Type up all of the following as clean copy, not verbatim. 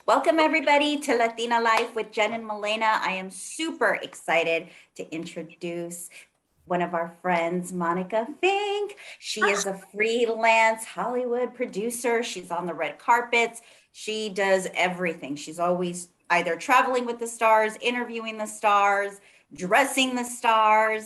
Welcome everybody to Latina Life with Jen and Milena. I am super excited to introduce one of our friends, Monica Fink. She is a freelance Hollywood producer. She's on the red carpets. She does everything. She's always either traveling with the stars, interviewing the stars, dressing the stars,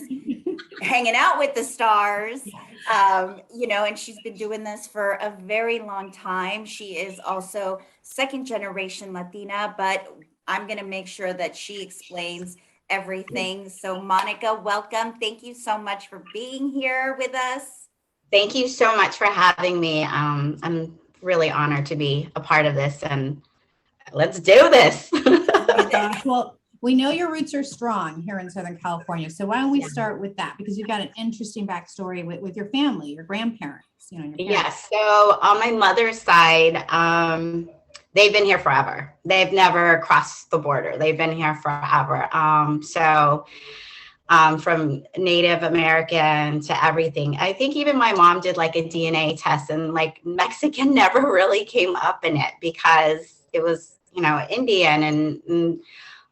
hanging out with the stars. And she's been doing this for a very long time. She is also second generation Latina, but I'm going to make sure that she explains everything. So Monica, welcome. Thank you so much for being here with us. Thank you so much for having me. I'm really honored to be a part of this, and let's do this. Well, we know your roots are strong here in Southern California. So why don't we start with that? Because you've got an interesting backstory with your family, your grandparents, your parents. Yes. So on my mother's side, they've been here forever. They've never crossed the border. They've been here forever. From Native American to everything. I think even my mom did like a DNA test, and like Mexican never really came up in it because it was, Indian and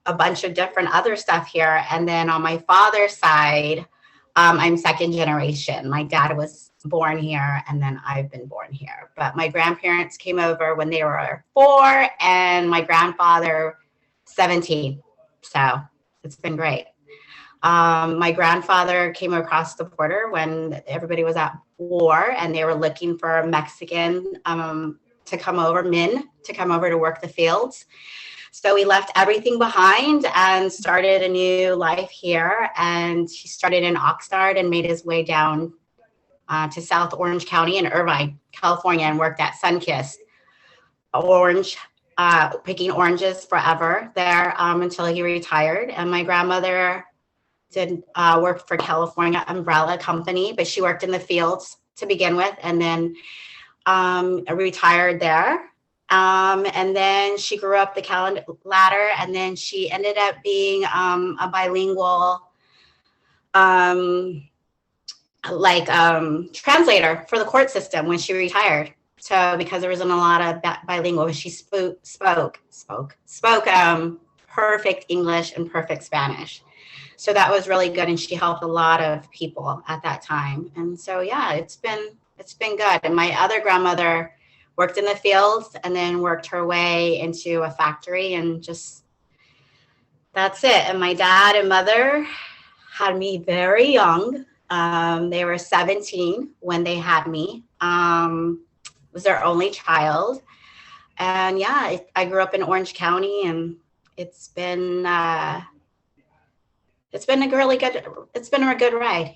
a bunch of different other stuff here. And then on my father's side, I'm second generation. My dad was born here, and then I've been born here. But my grandparents came over when they were 4, and my grandfather 17. So it's been great. My grandfather came across the border when everybody was at war, and they were looking for a Mexican to come over, men to come over to work the fields. So he left everything behind and started a new life here. And he started in Oxnard and made his way down to South Orange County in Irvine, California, and worked at Sunkist Orange, picking oranges forever there until he retired. And my grandmother did work for California Umbrella Company, but she worked in the fields to begin with, and then retired there. And then she grew up the ladder, and then she ended up being a bilingual translator for the court system when she retired. So because there wasn't a lot of bilingual, she spoke perfect English and perfect Spanish. So that was really good, and she helped a lot of people at that time. And so yeah, it's been good. And my other grandmother worked in the fields and then worked her way into a factory, and just that's it. And my dad and mother had me very young. They were 17 when they had me. Was their only child. And yeah, I grew up in Orange County, and it's been a good ride,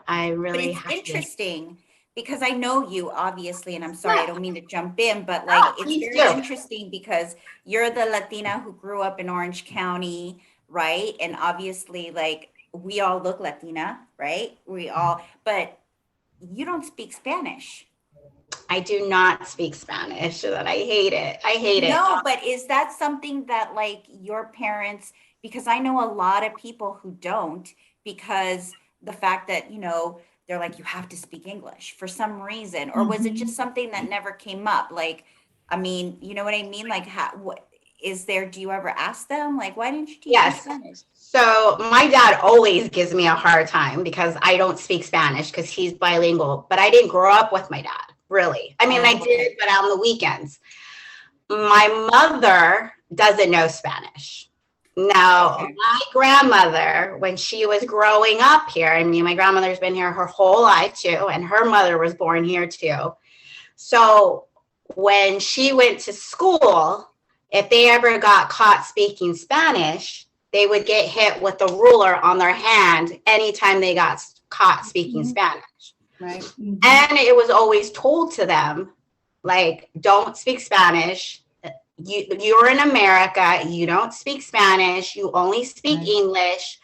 I really. But it's interesting because I know you obviously, and I'm sorry, I don't mean to jump in, but like it's very interesting because you're the Latina who grew up in Orange County, right? And obviously, like, we all look Latina, right? But you don't speak Spanish. I do not speak Spanish, and I hate it. No, but is that something that like your parents, because I know a lot of people who don't, because the fact that, they're like, you have to speak English for some reason, or was it just something that never came up? Like, I mean, you know what I mean? Like, do you ever ask them, like, why didn't you teach me Spanish? So my dad always gives me a hard time because I don't speak Spanish because he's bilingual, but I didn't grow up with my dad, really. I mean, I did, but on the weekends. My mother doesn't know Spanish. Now, my grandmother, when she was growing up here, I mean, my grandmother's been here her whole life too, and her mother was born here too. So when she went to school, if they ever got caught speaking Spanish, they would get hit with a ruler on their hand anytime they got caught speaking Spanish. Right. And it was always told to them, like, don't speak Spanish. You're in America, you don't speak Spanish, you only speak English,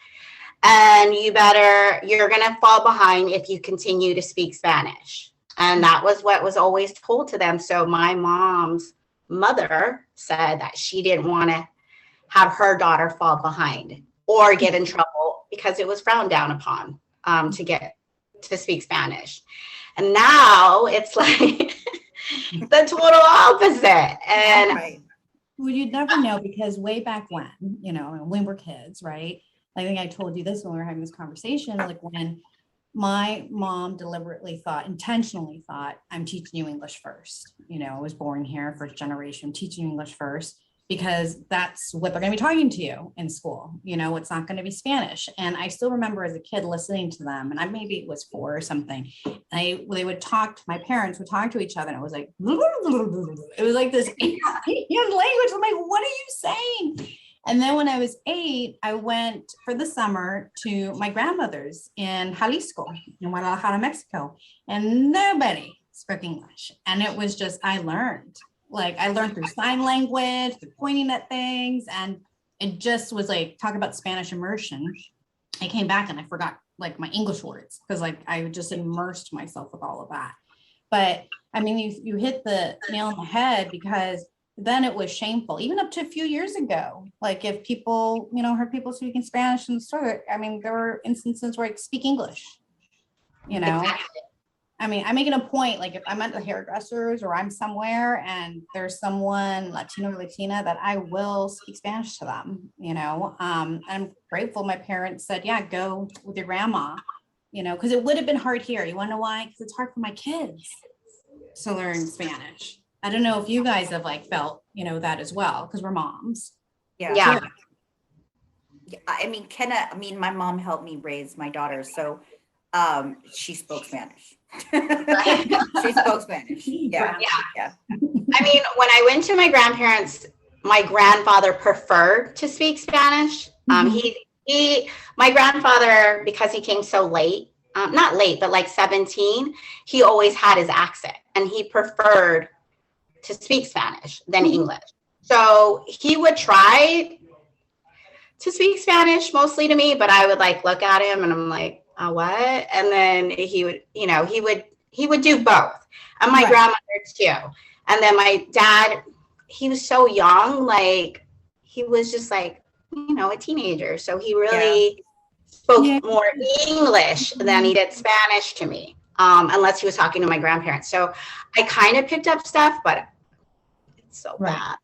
and you're going to fall behind if you continue to speak Spanish. And that was what was always told to them. So my mom's mother said that she didn't want to have her daughter fall behind or get in trouble because it was frowned down upon to speak Spanish. And now it's like the total opposite. And Well, you'd never know because way back when, you know, when we're kids, right? I think I told you this when we were having this conversation, like when my mom intentionally thought, I'm teaching you English first. You know, I was born here, first generation, teaching you English first, because that's what they're going to be talking to you in school. You know, it's not going to be Spanish. And I still remember as a kid listening to them, and maybe it was 4 or something. They would talk, my parents would talk to each other, and it was like, it was like this language. I'm like, what are you saying? And then when I was 8, I went for the summer to my grandmother's in Jalisco, in Guadalajara, Mexico, and nobody spoke English. And it was just, I learned through sign language, through pointing at things. And it just was like, talk about Spanish immersion. I came back and I forgot like my English words because like I just immersed myself with all of that. But I mean, you hit the nail on the head, because then it was shameful, even up to a few years ago. Like if people, you know, heard people speaking Spanish in the store, I mean, there were instances where I speak English, you know. Exactly. I mean, I'm making a point, like if I'm at the hairdressers or I'm somewhere and there's someone Latino or Latina, that I will speak Spanish to them, you know. I'm grateful my parents said, yeah, go with your grandma, you know, because it would have been hard here. You want to know why? Because it's hard for my kids to learn Spanish. I don't know if you guys have like felt, you know, that as well, because we're moms. Yeah. I mean, my mom helped me raise my daughter, so she spoke Spanish. She spoke Spanish. Yeah. I mean, when I went to my grandparents, my grandfather preferred to speak Spanish. My grandfather, because he came so late, not late, but like 17, he always had his accent, and he preferred to speak Spanish than English. So he would try to speak Spanish mostly to me, but I would like look at him and I'm like, what? And then he would, you know, he would do both. And my grandmother too. And then my dad, he was so young, like he was just like, you know, a teenager. So he really spoke more English than he did Spanish to me. Unless he was talking to my grandparents. So I kind of picked up stuff, but it's so bad.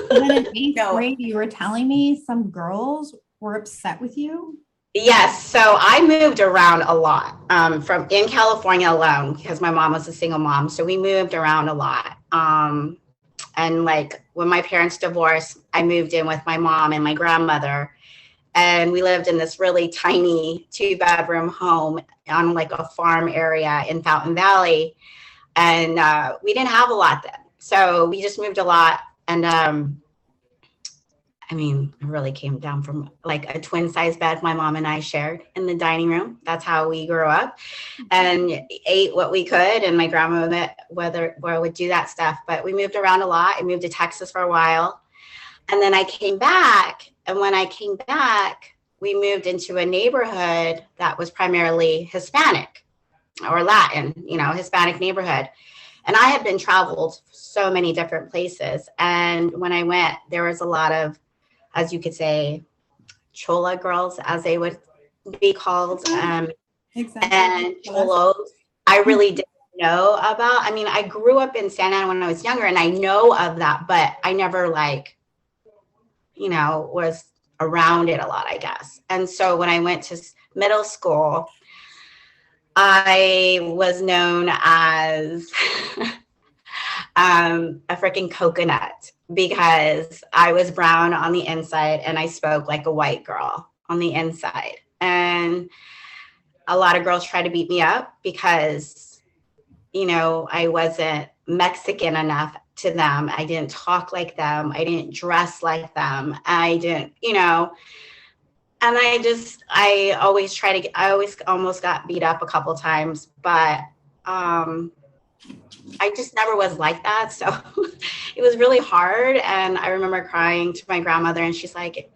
Then in 8th grade, you were telling me some girls were upset with you? Yes. So I moved around a lot from in California alone, because my mom was a single mom. So we moved around a lot. And like when my parents divorced, I moved in with my mom and my grandmother. And we lived in this really tiny 2-bedroom home on like a farm area in Fountain Valley. And we didn't have a lot then. So we just moved a lot. And I mean, it really came down from like a twin size bed my mom and I shared in the dining room. That's how we grew up, and ate what we could. And my grandma would do that stuff. But we moved around a lot. I moved to Texas for a while. And then I came back. And when I came back, we moved into a neighborhood that was primarily Hispanic or Latin, you know, Hispanic neighborhood. And I had been traveled so many different places. And when I went, there was a lot of, as you could say, chola girls, as they would be called, and cholos. I really didn't know about. I mean, I grew up in Santa Ana when I was younger, and I know of that, but I never like, you know, was around it a lot, I guess. And so when I went to middle school, I was known as a freaking coconut, because I was brown on the inside and I spoke like a white girl on the inside. And a lot of girls try to beat me up because, you know, I wasn't Mexican enough to them. I didn't talk like them. I didn't dress like them. I didn't, you know, and I always almost got beat up a couple of times, but I just never was like that. So it was really hard. And I remember crying to my grandmother, and she's like,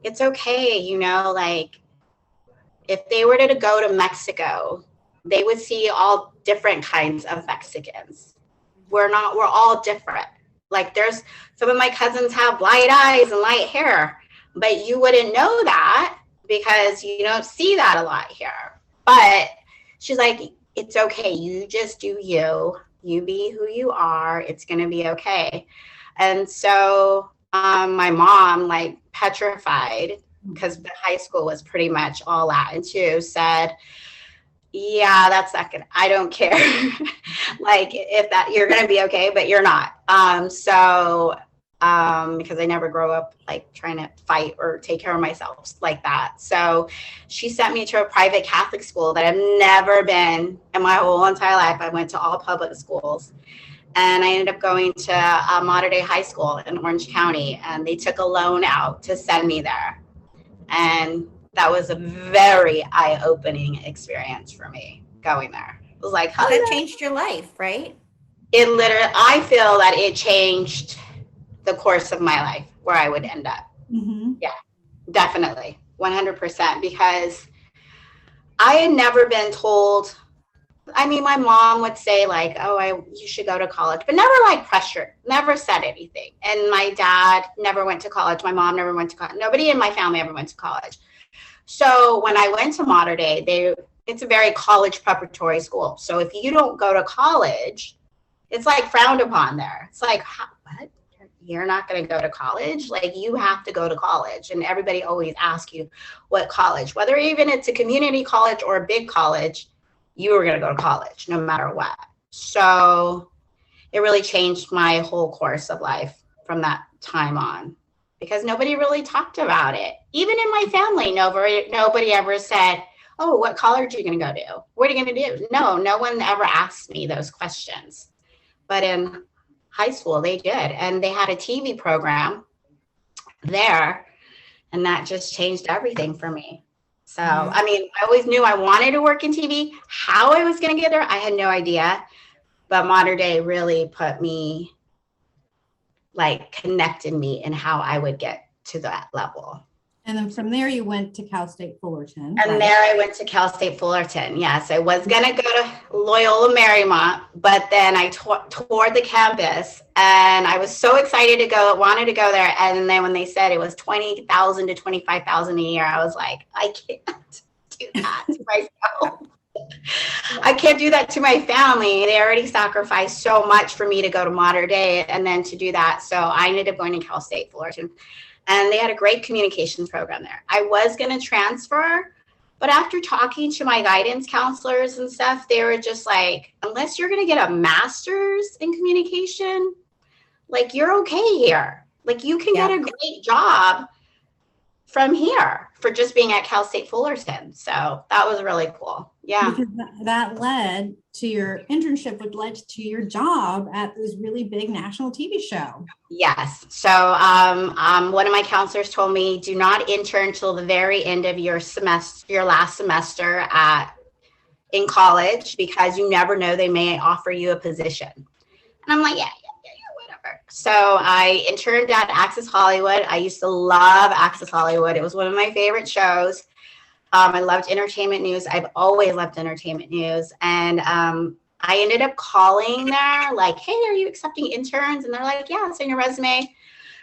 it's okay. You know, like if they were to go to Mexico, they would see all different kinds of Mexicans. We're all different. Like there's some of my cousins have light eyes and light hair, but you wouldn't know that because you don't see that a lot here. But she's like, it's okay. You just do you. You be who you are. It's going to be okay. And so my mom, like petrified, because the high school was pretty much all Latin too, said, yeah, that's not good. I don't care. Like if that you're going to be okay, but you're not. Because I never grew up like trying to fight or take care of myself like that. So she sent me to a private Catholic school that I've never been in my whole entire life. I went to all public schools. And I ended up going to Mater Dei High School in Orange County, and they took a loan out to send me there. And that was a very eye-opening experience for me going there. It was like, how that changed your life, right? It literally, I feel that it changed the course of my life, where I would end up. Mm-hmm. Yeah, definitely, 100%, because I had never been told. I mean, my mom would say like, oh, you should go to college, but never like pressured, never said anything. And my dad never went to college. My mom never went to college. Nobody in my family ever went to college. So when I went to Mater Dei, it's a very college preparatory school. So if you don't go to college, it's like frowned upon there. It's like, what? You're not going to go to college? Like, you have to go to college. And everybody always asks you what college, whether even it's a community college or a big college, you were going to go to college no matter what. So it really changed my whole course of life from that time on, because nobody really talked about it. Even in my family, nobody ever said, oh, what college are you going to go to? What are you going to do? No one ever asked me those questions. But in high school, they did. And they had a TV program there, and that just changed everything for me. So, I mean, I always knew I wanted to work in TV. How I was going to get there, I had no idea. But Mater Dei really connected me in how I would get to that level. And then from there, you went to Cal State Fullerton. And there I went to Cal State Fullerton. Yes, I was going to go to Loyola Marymount, but then I toured the campus, and I was so excited to go, wanted to go there. And then when they said it was $20,000 to $25,000 a year, I was like, I can't do that to myself. I can't do that to my family. They already sacrificed so much for me to go to Mater Dei and then to do that. So I ended up going to Cal State Fullerton. And they had a great communications program there. I was going to transfer, but after talking to my guidance counselors and stuff, they were just like, unless you're going to get a master's in communication, like, you're okay here. Like, you can get a great job from here for just being at Cal State Fullerton. So that was really cool. Yeah. Because that led to your internship, which led to your job at this really big national TV show. Yes. So one of my counselors told me, do not intern till the very end of your last semester in college, because you never know, they may offer you a position. And I'm like, yeah, whatever. So I interned at Access Hollywood. I used to love Access Hollywood. It was one of my favorite shows. I loved entertainment news. I've always loved entertainment news. And I ended up calling there like, hey, are you accepting interns? And they're like, yeah, send your resume.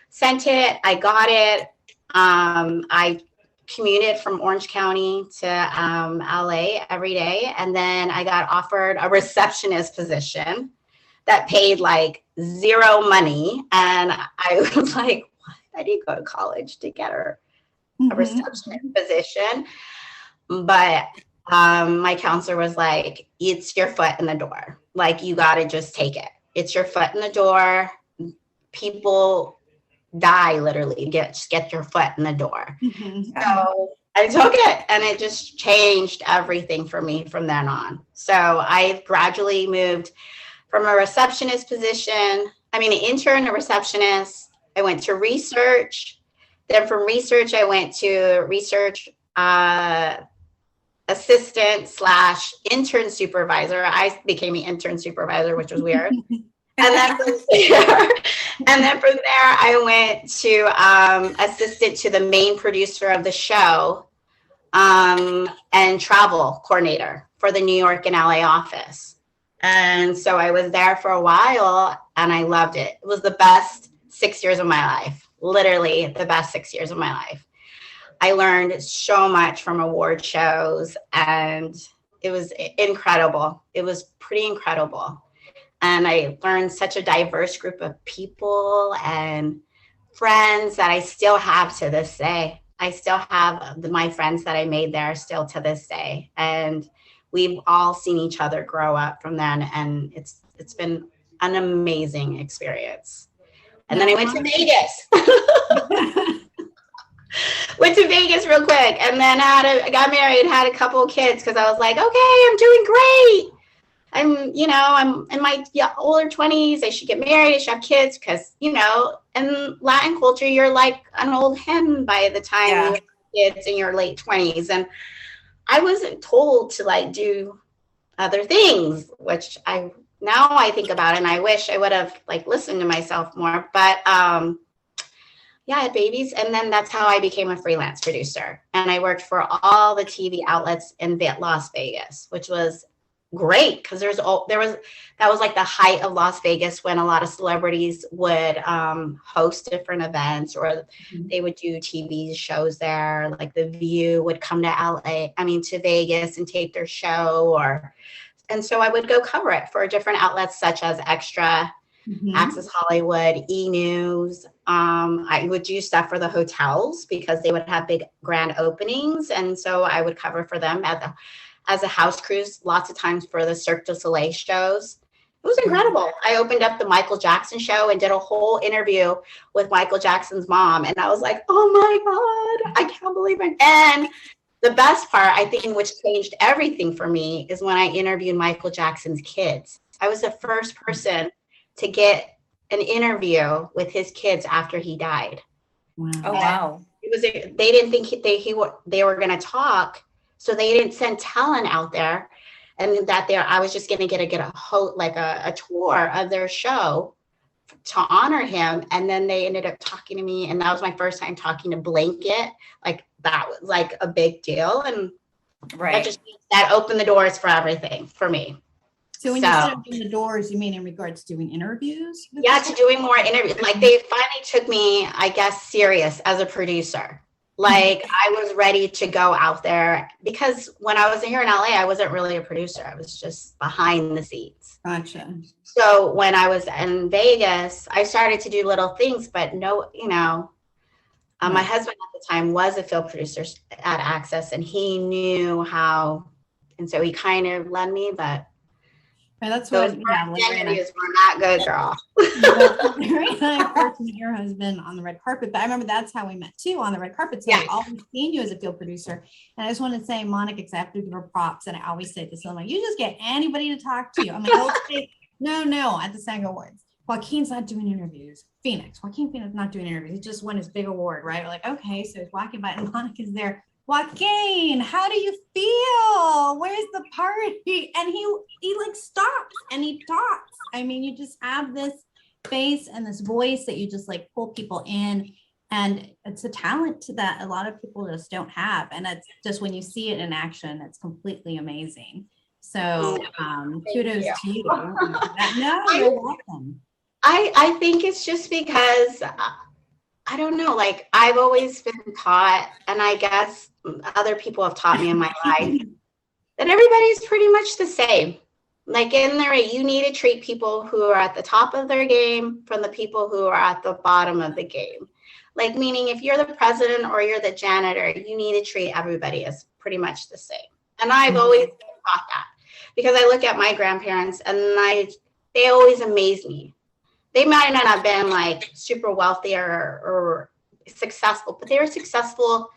Sent it. I got it. I commuted from Orange County to LA every day. And then I got offered a receptionist position that paid like zero money. And I was like, what? I didn't go to college to get a receptionist position. But my counselor was like, it's your foot in the door. Like, you got to just take it. It's your foot in the door. People die literally. Just get your foot in the door. So I took it, and it just changed everything for me from then on. So I gradually moved from a receptionist position, an intern, a receptionist. I went to research. Then from research, I went to research assistant / intern supervisor. I became an intern supervisor, which was weird. And then from there, I went to assistant to the main producer of the show, and travel coordinator for the New York and LA office. And so I was there for a while, and I loved it. It was the best 6 years of my life, literally the best 6 years of my life. I learned so much from award shows, and it was incredible. It was pretty incredible. And I learned such a diverse group of people and friends that I still have to this day. I still have my friends that I made there still to this day. And we've all seen each other grow up from then. And it's been an amazing experience. And then I went to Vegas. Went to Vegas real quick. And then I got married, had a couple of kids because I was like, okay, I'm doing great. I'm in my older 20s. I should get married. I should have kids because, in Latin culture, you're like an old hen by the time you have kids in your late 20s. And I wasn't told to like do other things, which I think about it and I wish I would have like listened to myself more. But I had babies. And then that's how I became a freelance producer. And I worked for all the TV outlets in Las Vegas, which was great because that was like the height of Las Vegas when a lot of celebrities would host different events or they would do TV shows there. Like The View would come to Vegas and tape their show and so I would go cover it for different outlets such as Extra, Access Hollywood, E! News. I would do stuff for the hotels because they would have big grand openings. And so I would cover for them as a house cruise lots of times for the Cirque du Soleil shows. It was incredible. I opened up the Michael Jackson show and did a whole interview with Michael Jackson's mom. And I was like, oh my God, I can't believe it. And the best part, I think, which changed everything for me is when I interviewed Michael Jackson's kids. I was the first person to get an interview with his kids after he died. Wow. Oh, wow. They didn't think they were going to talk. So they didn't send talent out there, and I was just going to get a tour of their show to honor him. And then they ended up talking to me, and that was my first time talking to Blanket. Like that was like a big deal, and that opened the doors for everything for me. So when you said open the doors, you mean in regards to doing interviews? Yeah, to doing more interviews. Like they finally took me, I guess, serious as a producer. Like I was ready to go out there because when I was here in LA, I wasn't really a producer. I was just behind the scenes. Gotcha. So when I was in Vegas, I started to do little things, but my husband at the time was a film producer at Access and he knew how, and so he kind of led me, but that's those interviews were not good, girl. Larry and I first met your husband on the red carpet, but I remember that's how we met too, on the red carpet. So I've always seen you as a field producer. And I just want to say, Monica, because I have to give her props, and I always say this, I'm like, you just get anybody to talk to you. I'm like, don't say no at the SAG Awards. Joaquin's not doing interviews. Joaquin Phoenix not doing interviews. He just won his big award, right? We're like, okay, so he's walking by and Monica's there. Joaquin, how do you feel? Where's the party? And he like stops and he talks. I mean, you just have this face and this voice that you just like pull people in. And it's a talent that a lot of people just don't have. And it's just when you see it in action, it's completely amazing. So kudos to you. No, you're welcome. I think it's just because I don't know, like I've always been taught, and I guess other people have taught me in my life, that everybody's pretty much the same. Like in there, you need to treat people who are at the top of their game from the people who are at the bottom of the game. Like meaning if you're the president or you're the janitor, you need to treat everybody as pretty much the same. And I've always been taught that because I look at my grandparents and they always amaze me. They might not have been like super wealthy or successful, but they were successful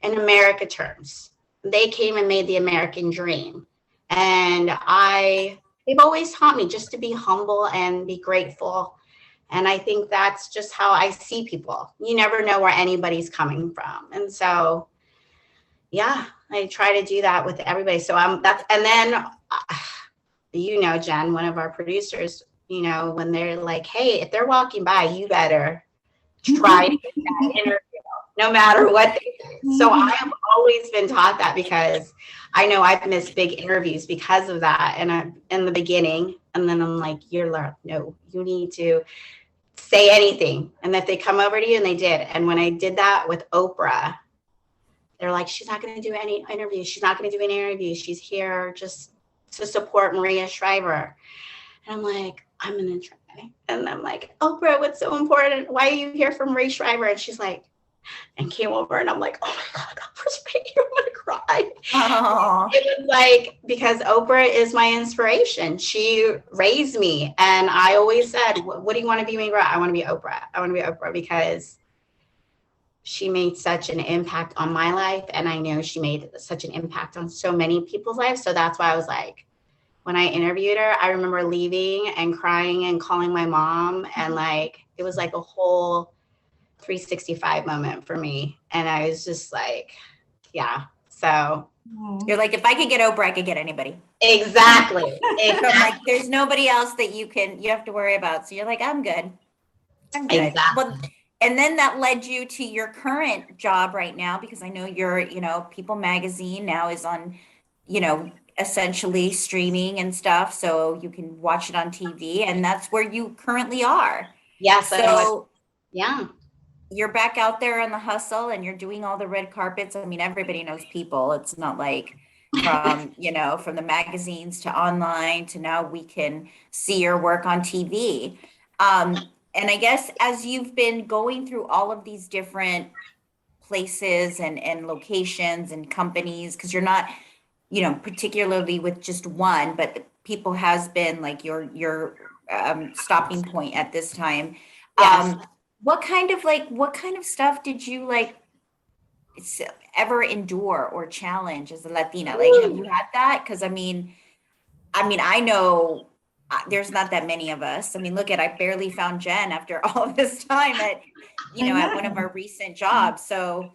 in America terms. They came and made the American dream. And they've always taught me just to be humble and be grateful. And I think that's just how I see people. You never know where anybody's coming from. And so, yeah, I try to do that with everybody. So and then, Jen, one of our producers, when they're like, hey, if they're walking by, you better try to get that interview, no matter what they do. So I have always been taught that because I know I've missed big interviews because of that. And I'm in the beginning, and then I'm like, no, you need to say anything. And if they come over to you, and they did. And when I did that with Oprah, they're like, she's not going to do any interviews. She's not going to do any interviews. She's here just to support Maria Shriver. And I'm like, I'm an intern. And I'm like, Oprah, what's so important? Why are you here from Ray Shriver? And she's like, and came over, and I'm like, oh my God, Oprah's right here. I'm gonna cry. Oh, It was like, because Oprah is my inspiration. She raised me. And I always said, what do you want to be when you grow up? I want to be Oprah. I want to be Oprah because she made such an impact on my life. And I know she made such an impact on so many people's lives. So that's why I was like, when I interviewed her, I remember leaving and crying and calling my mom. And like, it was like a whole 365 moment for me. And I was just like, yeah. So you're like, if I could get Oprah, I could get anybody. exactly. So I'm like, there's nobody else that you have to worry about. So you're like, I'm good. I'm good. Exactly. Well, and then that led you to your current job right now, because I know you're, People Magazine now is on, essentially streaming and stuff. So you can watch it on TV, and that's where you currently are. Yes. So yeah. you're back out there on the hustle, and you're doing all the red carpets. I mean, everybody knows People. It's not like from, from the magazines to online to now we can see your work on TV. And I guess as you've been going through all of these different places and locations and companies, because you're not, particularly with just one, but People has been like your stopping point at this time. Yes. What kind of stuff did you ever endure or challenge as a Latina? Like, have you had that? Because I know there's not that many of us. I mean, I barely found Jen after all of this time at one of our recent jobs. So,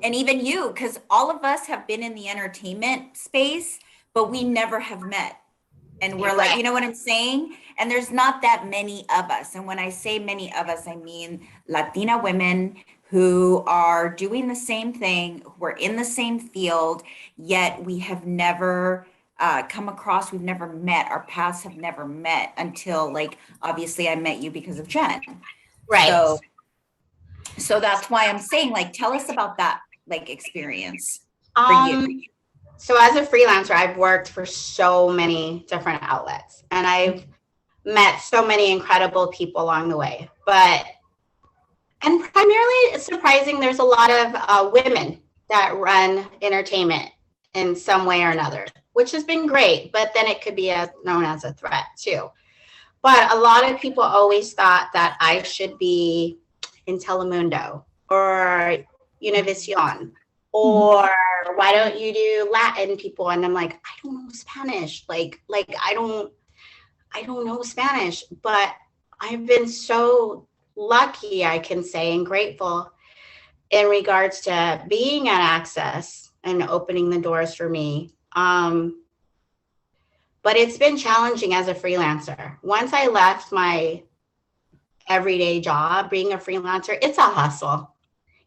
and even you, because all of us have been in the entertainment space, but we never have met. And we're like, you know what I'm saying? And there's not that many of us. And when I say many of us, I mean Latina women who are doing the same thing, who are in the same field, yet we have never we've never met, our paths have never met until obviously I met you because of Jen. Right. So that's why I'm saying, tell us about that experience for you. So as a freelancer, I've worked for so many different outlets, and I've met so many incredible people along the way. And primarily it's surprising, there's a lot of women that run entertainment in some way or another, which has been great, but then it could be known as a threat too. But a lot of people always thought that I should be in Telemundo or Univision, or why don't you do Latin people? And I'm like, I don't know Spanish. Like I don't know Spanish, but I've been so lucky, I can say, and grateful in regards to being at Access and opening the doors for me. But it's been challenging as a freelancer. Once I left my everyday job, being a freelancer, it's a hustle.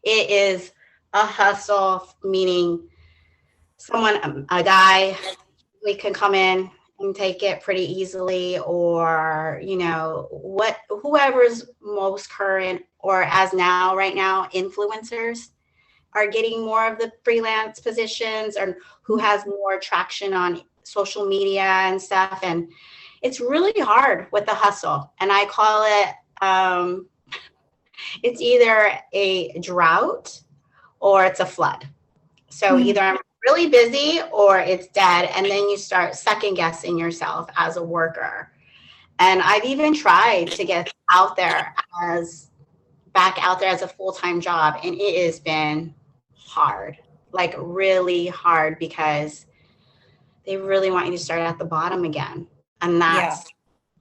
It is a hustle, meaning a guy, we can come in and take it pretty easily, or, whoever's most current, or right now, influencers are getting more of the freelance positions, or who has more traction on social media and stuff. And it's really hard with the hustle. And I call it, it's either a drought or it's a flood. So either I'm really busy or it's dead. And then you start second guessing yourself as a worker. And I've even tried to get back out there as a full-time job. And it has been hard, really hard, because they really want you to start at the bottom again. And that's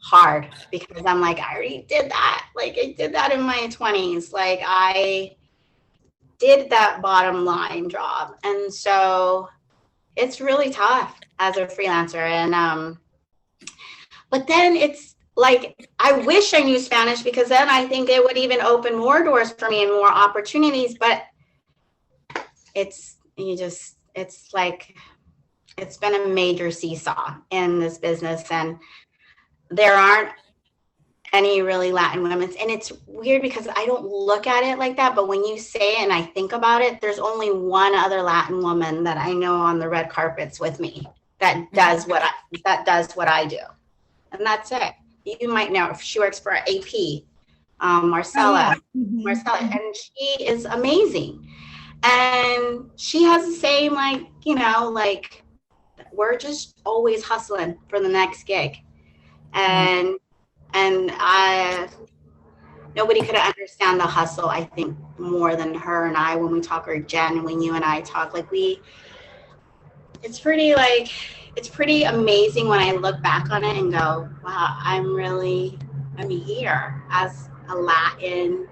hard, because I'm like, I already did that. I did that in my 20s. I did that bottom line job. And so it's really tough as a freelancer. And, but then it's I wish I knew Spanish, because then I think it would even open more doors for me and more opportunities. But it's been a major seesaw in this business, and there aren't any really Latin women. And it's weird because I don't look at it like that, but when you say it and I think about it, there's only one other Latin woman that I know on the red carpets with me that does what I do. and that's it. You might know she works for AP, Oh, Marcella, yeah. Mhm. Marcella, and she is amazing. And she has the same, like, you know, like, we're just always hustling for the next gig. And I, nobody could understand the hustle, I think, more than her and I when we talk, or Jen, when you and I talk. Like, it's pretty, like, it's pretty amazing when I look back on it and go, wow, I'm here as a Latin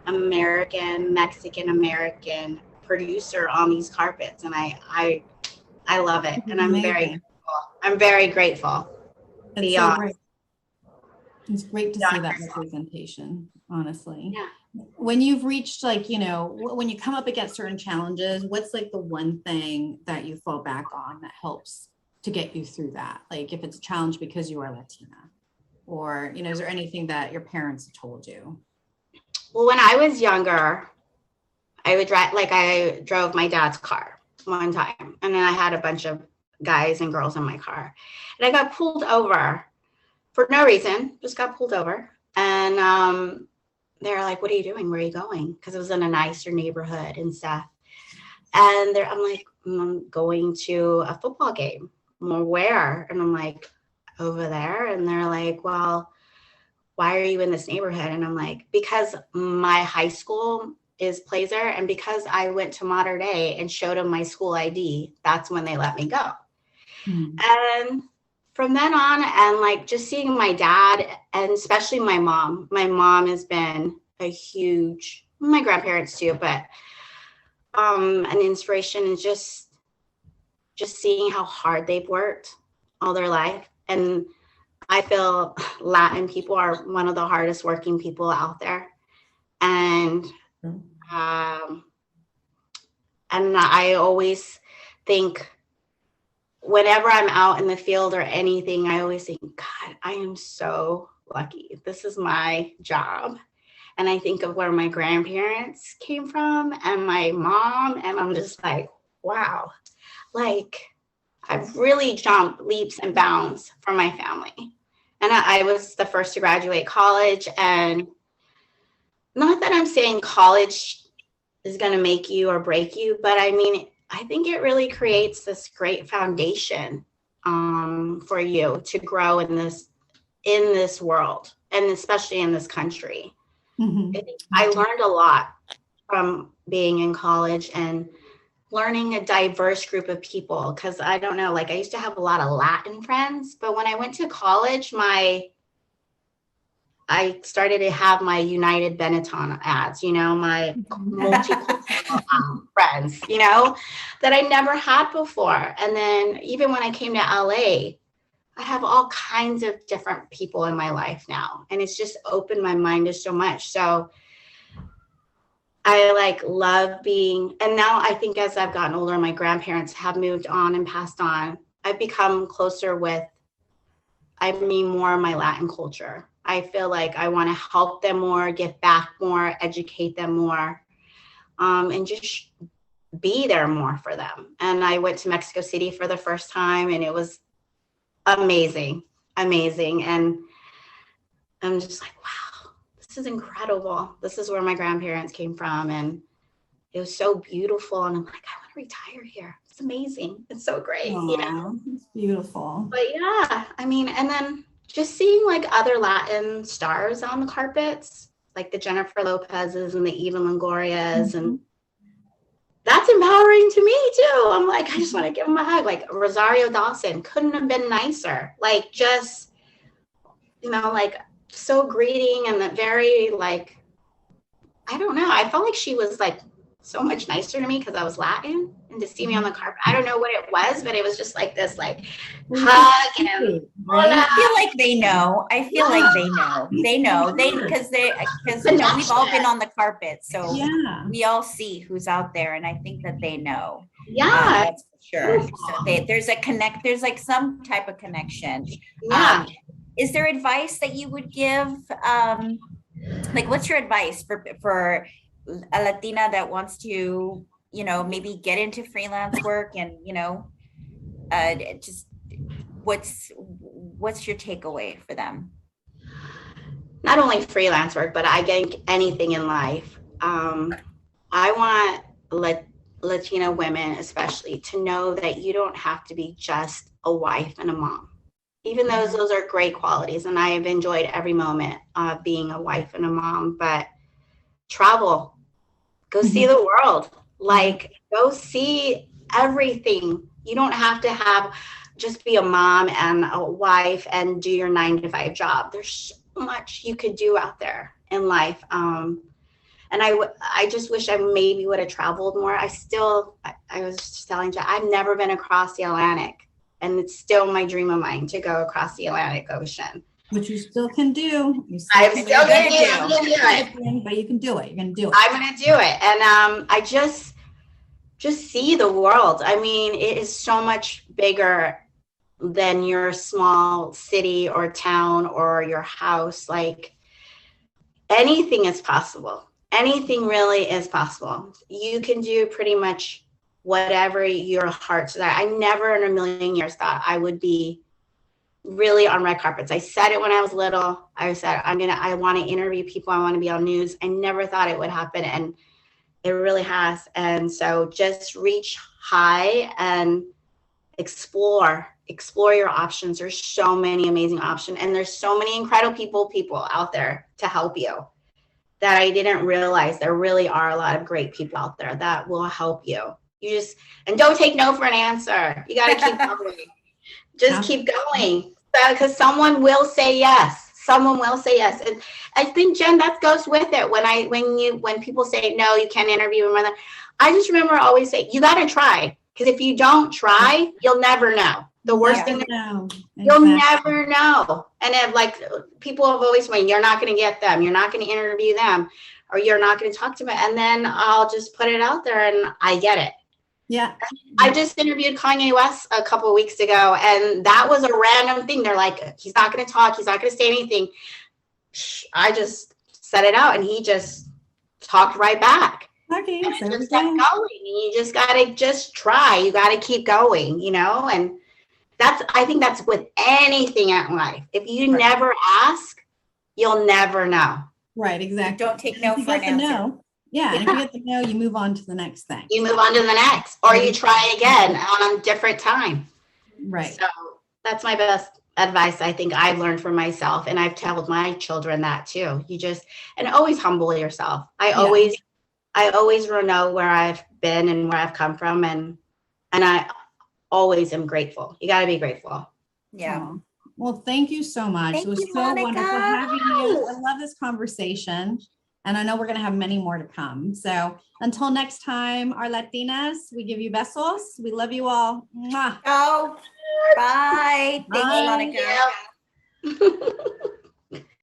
American, Mexican American producer on these carpets. And I love it. And Amazing. I'm very grateful. It's Beyond. so great. It's great to see that representation, honestly. Yeah. When you've reached, like, you know, when you come up against certain challenges, what's like the one thing that you fall back on that helps to get you through that? Like, if it's a challenge because you are Latina, or, you know, is there anything that your parents have told you? Well, when I was younger, I would drive, like, I drove my dad's car one time, and then I had a bunch of guys and girls in my car, and I got pulled over for no reason, just got pulled over. And they're like, what are you doing? Where are you going? Because it was in a nicer neighborhood and stuff. And I'm like, I'm going to a football game. Well, where? And I'm like, over there. And they're like, well, why are you in this neighborhood? And I'm like, because my high school is Placer, and because I went to Mater Dei and showed them my school ID, that's when they let me go. And from then on, and like just seeing my dad, and especially my mom has been a huge, my grandparents too, but an inspiration, and just seeing how hard they've worked all their life. And I feel Latin people are one of the hardest working people out there. And I always think, whenever I'm out in the field or anything, I always think, God, I am so lucky. This is my job. And I think of where my grandparents came from and my mom, and I'm just like, wow, like, I've really jumped leaps and bounds for my family. And I was the first to graduate college. And not that I'm saying college is going to make you or break you, but I mean, I think it really creates this great foundation for you to grow in this world, and especially in this country. I learned a lot from being in college and learning a diverse group of people, because I don't know, like, I used to have a lot of Latin friends, but when I went to college, I started to have my United Benetton ads, you know, my multicultural friends, you know, that I never had before. And then even when I came to LA, I have all kinds of different people in my life now. And it's just opened my mind to so much. So I like love being, and now I think as I've gotten older, my grandparents have moved on and passed on. I've become closer with, more of my Latin culture. I feel like I want to help them more, give back more, educate them more, and just be there more for them. And I went to Mexico City for the first time, and it was amazing. And I'm just like, wow, this is incredible. This is where my grandparents came from. And it was so beautiful. And I'm like, I want to retire here. It's amazing. It's so great. Aww, you know? It's beautiful. But yeah, and then just seeing like other Latin stars on the carpets, like the Jennifer Lopez's and the Eva Longorias, and that's empowering to me too. I'm like, I just want to give them a hug. Like Rosario Dawson couldn't have been nicer. Like, just, like, so greeting, and very, like, I don't know. I felt like she was like so much nicer to me because I was Latin, and to see me on the carpet, I don't know what it was, but it was just like this, like, hug and I feel like they know. They know because we've all been on the carpet, so we all see who's out there, and I think that they know. Yeah, that's for sure. So there's a connect. There's like some type of connection. Yeah. Is there advice that you would give? Like, what's your advice for a Latina that wants to, maybe get into freelance work, and just what's your takeaway for them? Not only freelance work, but I think anything in life. I want Latina women especially to know that you don't have to be just a wife and a mom. Even though those are great qualities, and I have enjoyed every moment of being a wife and a mom, but travel, go see the world, like go see everything. You don't have to just be a mom and a wife and do your 9-to-5 job. There's so much you could do out there in life. And I just wish I maybe would have traveled more. I was just telling you, I've never been across the Atlantic, and it's still my dream of mine to go across the Atlantic Ocean. Which you still can do. I'm still going to do it. But you can do it. You're going to do it. I'm going to do it. And I just see the world. I mean, it is so much bigger than your small city or town or your house. Like, anything is possible. Anything really is possible. You can do pretty much whatever your heart's desire. I never in a million years thought I would be really on red carpets. I said it when I was little. I said, I want to interview people. I want to be on news. I never thought it would happen. And it really has. And so just reach high and explore your options. There's so many amazing options. And there's so many incredible people out there to help you that I didn't realize there really are a lot of great people out there that will help you. And don't take no for an answer. You got to keep going. Just keep going. Because someone will say yes. Someone will say yes. And I think, Jen, that goes with it. When people say, no, you can't interview them. I just remember always saying, you got to try. Because if you don't try, you'll never know. The worst thing, you'll never know. And people have always said, you're not going to get them. You're not going to interview them. Or you're not going to talk to them. And then I'll just put it out there and I get it. Yeah. I just interviewed Kanye West a couple of weeks ago, and that was a random thing. They're like, he's not going to talk. He's not going to say anything. I just said it out, and he just talked right back. Okay. And it just kept going. You just got to just try. You got to keep going, and I think that's with anything in life. If you never ask, you'll never know. Right. Exactly. Don't take no for an answer. No. Yeah, and if you get the no, you move on to the next thing. You move on to the next, or you try again on a different time. Right. So that's my best advice I think I've learned from myself, and I've told my children that too. And always humble yourself. I always know where I've been and where I've come from, and I always am grateful. You got to be grateful. Yeah. Oh. Well, thank you so much. It was so Monica. wonderful having you. I love this conversation. And I know we're going to have many more to come. So until next time, our Latinas, we give you besos. We love you all. Mwah. Oh, bye. Thanks, Bye. Monica.